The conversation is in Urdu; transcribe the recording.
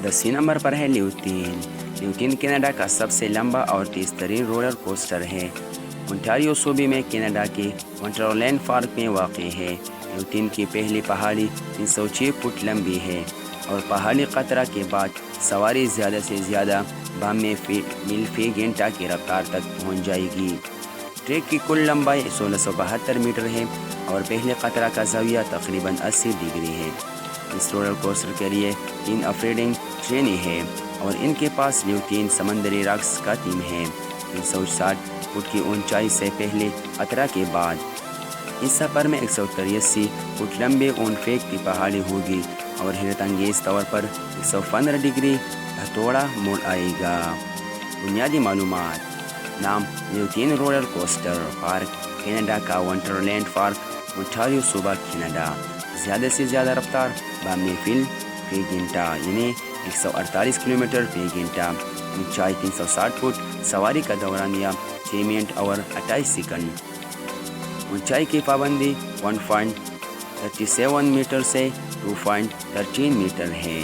10 نمبر پر ہے لیوتین۔ لیوتین کینیڈا کا سب سے لمبا اور تیز ترین رولر کوسٹر ہے۔ اونٹاریو صوبے میں کینیڈا کے ونٹرلینڈ پارک میں واقع ہے۔ لیوتین کی پہلی پہاڑی 306 فٹ لمبی ہے اور پہاڑی خطرہ کے بعد سواری زیادہ سے زیادہ 92 میل فی گھنٹہ کی رفتار تک پہنچ جائے گی۔ ٹریک کی کل لمبائی 1672 میٹر ہے اور پہلے خطرہ کا زاویہ تقریباً 80 ڈگری ہے۔ اس رولر کوسٹر کے لیے 3 آف-روڈنگ ٹرینیں ہیں اور ان کے پاس لیوتین سمندری رقص کا تھیم ہے۔ 360 فٹ کی اونچائی سے پہلے خطرہ کے بعد اس سفر میں 183 فٹ لمبے اون پھینکتی پہاڑی ہوگی اور حیرت انگیز طور پر 115 ڈگری ہتھوڑا موڑ آئے گا۔ بنیادی معلومات: نام: لیوتین رولر کوسٹر پارک کینیڈا کا ونٹرلینڈ پارک، اونٹاریو صوبہ، کینیڈا۔ زیادہ سے زیادہ رفتار 92 میل فی گھنٹہ یعنی 148 کلومیٹر فی گھنٹہ۔ اونچائی 360 فٹ۔ سواری کا دورانیہ 6 منٹ اور 28 سیکنڈ۔ اونچائی کی پابندی 1.37 میٹر سے 2.13 میٹر ہے۔